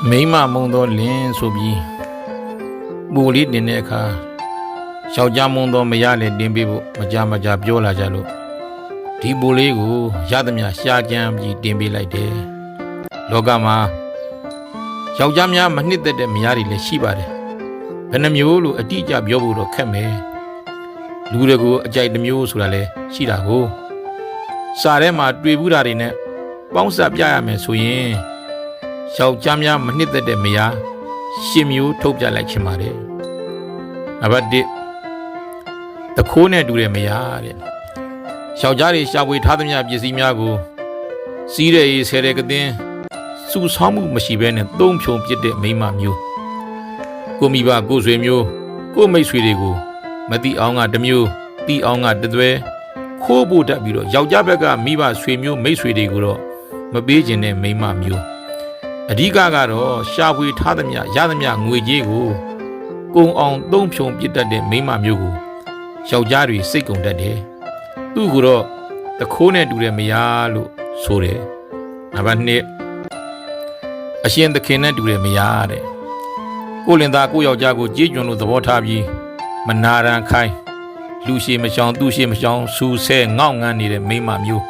မိမမုံသောလင်းဆိုပြီးပူလေးတင်တဲ့အခါယောက်ျားမုံသောမရလည်းတင်ပေးဖို့မကြပြောလာကြလို့ဒီပူလေးကိုရသမျှရှားကြမ်းပြီးတင်ပေးလိုက်တယ်လောကမှာယောက်ျားများမနှစ်သက်တဲ့မယားတွေလည်းရှိပါတယ်ဘယ်နှမျိုးလို့အတိအကျပြောဖို့တော့ခက်မယ်လူတွေကိုအကြိုက်တစ်မျိုးဆိုတာလည်းရှိတာကိုစာထဲမှာတွေ့ဘူးတာတွေနဲ့ပေါင်းစပ်ပြရမယ်ဆိုရင်ယောက်ျားများမနှစ်သက်တဲ့မယား10မျိုးထုတ်ပြလိုက်ချင်ပါတယ်နံပါတ်1တခိုးနဲ့တူတဲ့မယားတဲ့ယောက်ျားတွေရှာဖွေထားသမျှပစ္စည်းများကိုစီးတဲ့ရေးဆဲတဲ့ကသင်းစုဆောင်းမှုမရှိဘဲနဲ့သုံးဖြုံပစ်တဲ့မိန်းမမျိုးကိုမိဘကိုဆွေမျိုးကိုမိတ်ဆွေတွေကိုမတိအောင်ကတစ်မျိုးတိအောင်ကတစ်သွဲခိုးဖို့တက်ပြီးတော့ယောက်ျားဘက်ကမိဘဆွေမျိုးမိတ်ဆွေတွေကိုတော့မပေးခြင်းနဲ့မိန်းမမျိုးအဓိကကတော့ရှာဖွေထားသမျှရသမျှငွေကြေးကိုကုံအောင်သုံးဖြုံပစ်တတ်တဲ့မိန်းမမျိုးကိုယောက်ျားတွေစိတ်ကုန်တတ်တယ်သူ့ကိုတော့တခိုးနဲ့တူတဲ့မယားလို့ဆိုတယ်နံပါတ်2အရှင်သခင်နဲ့တူတဲ့မယားတဲ့ကိုလင်သားကိုယောက်ျားကိုကြေးကျွန်လို့သဘောထားပြီးမနာရန်ခိုင်းလူရှိမချောင်သူရှိမချောင်စူဆဲငေါ့ငန်းနေတဲ့မိန်းမမျိုး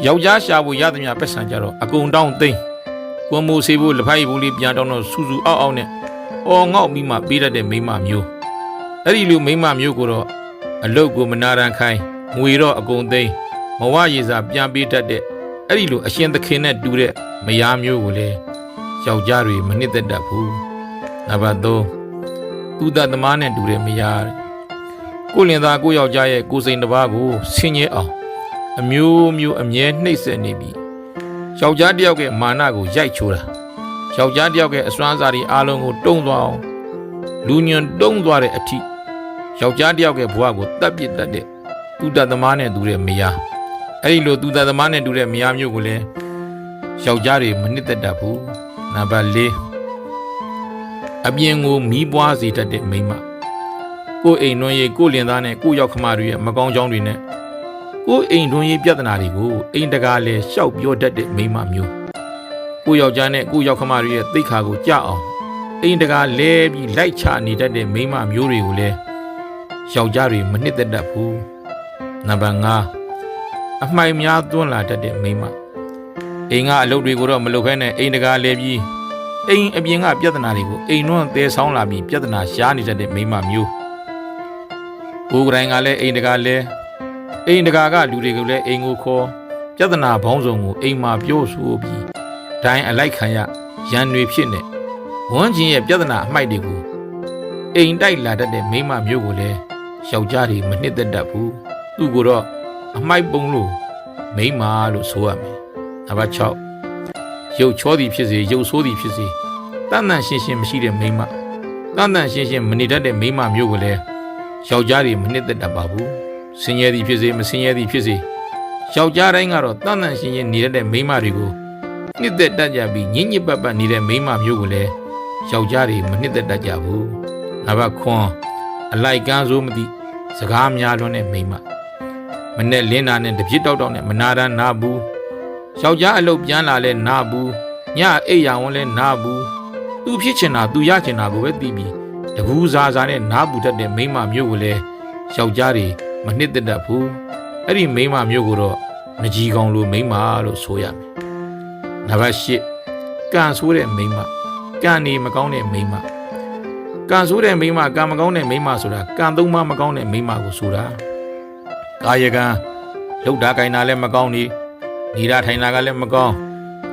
ယောက်ျားရှာဖို့ရသမျှပတ်စံကြတော့အကုန်တောင်းသိမ့်ကိုမိုးစေဖို့လက်ဖိုက်ဘူးလေးပြန်တောင်းတော့စူစူအောက်အောက်နဲ့အော်ငေါ့ပြီးမှပေးတတ်တဲ့မိန်းမမျိုးအဲ့ဒီလိုမိန်းမမျိုးကိုတော့အလုတ်ကိုမနာရန်ခိုင်းငွေတော့အကုန်သိမ့်မဝရည်စာပြန်ပေးတတ်တဲ့အဲ့ဒီလိုအရှင်သခင်နဲ့တူတဲ့မယားမျိုးကိုလည်းယောက်ျားတွေမနှစ်သက်တတ်ဘူးနံပါတ်3သူတသမားနဲ့တူတဲ့မယားကိုလင်သားကိုယောက်ျားရဲ့ကိုစိန်တစ်ပါးကိုဆင်းရဲအောင်အမျိုးအမြဲနှိပ်စက်နေပြီယောက်ျားတယောက်ရဲ့မာနကိုရိုက်ချိုးတာယောက်ျားတယောက်ရဲ့အစွမ်းစားတွေအားလုံးကိုတုံးသွားအောင်လူညွန်တုံးသွားတဲ့အထိယောက်ျားတယောက်ရဲ့ဘဝကိုတတ်ပစ်တတ်တဲ့သူတသမားနဲ့တူတဲ့မယားအဲ့ဒီလိုသူတသမားနဲ့တူတဲ့မယားမျိုးကိုလည်းယောက်ျားတွေမနှစ်သက်တတ်ဘူးနံပါတ်4အပြင်ကိုမီးပွားစေတတ်တဲ့မိန်းမကိုအိမ်တွင်းရေးကိုလင်သားနဲ့ကိုရောက်ခမတွေရဲ့မကောင်းကြောင်းတွေနဲ့ကိုအိမ်တွင်းရေးပြဿနာတွေကိုအိမ်တကာလည်းရှောက်ပြောတတ်တဲ့မိန်းမမျိုးကိုယောက်ျားနဲ့ကိုရောက်ခမတွေရဲ့သိက္ခာကိုကြအောင်အိမ်တကာလဲပြီးလိုက်ချနေတတ်တဲ့မိန်းမမျိုးတွေကိုလည်းယောက်ျားတွေမနှစ်သက်တတ်ဘူးနံပါတ်5အမှိုက်များသွန်းလာတတ်တဲ့မိန်းမအိမ်ကအလုပ်တွေကိုတော့မလုပ်ခဲနဲ့အိမ်တကာလဲပြီးအိမ်အပြင်ကပြဿနာတွေကိုအိမ်တွန်းသဲဆောင်းလာပြီးပြဿနာရှားနေတတ်တဲ့မိန်းမမျိုးကိုယ်တိုင်ကလည်းအိမ်တကာလဲအိမ်တကာကလူတွေကိုလည်းအိမ်ကိုခေါ်ပြဿနာဘောင်းစုံကိုအိမ်မှာပြောဆိုပြီးဒိုင်းအလိုက်ခံရရန်တွေဖြစ်နေဝန်းကျင်ရဲ့ပြဿနာအမှိုက်တွေကိုအိမ်တိုက်လာတတ်တဲ့မိန်းမမျိုးကိုလည်းယောက်ျားတွေမနှစ်သက်တတ်ဘူးသူကိုတော့အမှိုက်ပုံလို့မိန်းမလို့ဆိုရမယ်နံပါတ်6ရုပ်ချောသည်ဖြစ်စေရုပ်ဆိုးသည်ဖြစ်စေတန်တန်ရှင်းရှင်းမရှိတဲ့မိန်းမတန်တန်ရှင်းရှင်းမနေတတ်တဲ့မိန်းမမျိုးကိုလည်းယောက်ျားတွေမနှစ်သက်တတ်ပါဘူးဆင်းရဲသည်ဖြစ်စေမဆင်းရဲသည်ဖြစ်စေယောက်ျားတိုင်းကတော့တန်တန်ရှင်းရှင်းနေတတ်တဲ့မိန်းမတွေကိုနှစ်သက်တတ်ကြပြီးညင်ညစ်ပတ်ပတ်နေတဲ့မိန်းမမျိုးကိုလည်းယောက်ျားတွေမနှစ်သက်တတ်ကြဘူးနံပါတ်9အလိုက်ကန်းစိုးမသိစကားများလွန်းတဲ့မိန်းမမနဲ့လင်းတာနဲ့တပြစ်တောက်နဲ့မနာတမ်းနာဘူးယောက်ျားအလုပ်ပြန်လာလဲနာဘူးညအိပ်ရဝန်လဲနာဘူးသူဖြစ်ချင်တာသူရချင်တာကိုပဲသိပြီးတကူးစားစားနဲ့နားပူတတ်တဲ့မိန်းမမျိုးကိုလည်းယောက်ျားတွေမနှစ်သက်တတ်ဘူးအဲ့ဒီမိန်းမမျိုးကိုတော့ငကြီးကောင်လိုမိန်းမလို့ဆိုရမယ်နံပါတ်8ကံဆိုးတဲ့မိန်းမကံနေမကောင်းတဲ့မိန်းမကံဆိုးတဲ့မိန်းမကံမကောင်းတဲ့မိန်းမဆိုတာကံသုံးပါးမကောင်းတဲ့မိန်းမကိုဆိုတာကာယကံလှုပ်တာကိုင်တာလည်းမကောင်းနေတာထိုင်တာကလည်းမကောင်း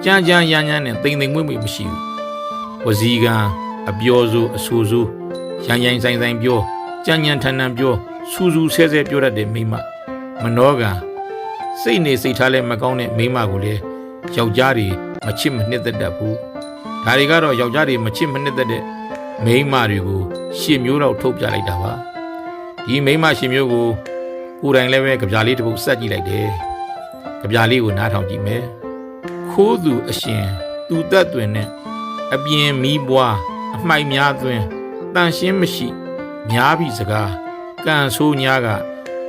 ကြမ်းကြမ်းရမ်းရမ်းနဲ့တိမ်တိမ်မွေ့မွေ့မရှိဘူးဝစီကံအပြောစိုးအဆူဆူရမ်းဆိုင်ဆိုင်ပြောကြမ်းကြမ်းထန်ထန်ပြောစူးစူးဆဲဆဲပြောတတ်တဲ့မိန်းမမနောကံစိတ်နေစိတ်ထားလည်းမကောင်းတဲ့မိန်းမကိုလည်းယောက်ျားတွေမချစ်မနှစ်သက်တတ်ဘူးဒါတွေကတော့ယောက်ျားတွေမချစ်မနှစ်သက်တဲ့မိန်းမတွေကို10မျိုးတော့ထုတ်ပြလိုက်တာပါဒီမိန်းမ10မျိုးကိုကိုယ်တိုင်လည်းပဲကြပြလေးတစ်ပုဒ်စက်ကြည့်လိုက်တယ်ကြပြလေးကိုနားထောင်ကြည့်မယ်ခိုးသူအရှင်သူသက်တွင်နဲ့အပြင်မီးပွားအမှိုက်များသွင်းတန်ရှင်းမရှိများပြီစကားကံဆိုးညားက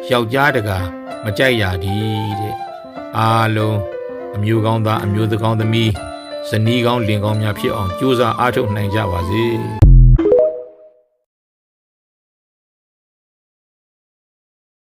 ယောက်ျားတကာမကြိုက်ရသည်တဲ့အားလုံးအမျိုးကောင်းသားအမျိုးသကောင်းသမီး ဇနီးကောင်းလင်ကောင်းများဖြစ်အောင်ကြိုးစားအားထုတ်နိုင်ကြပါစေ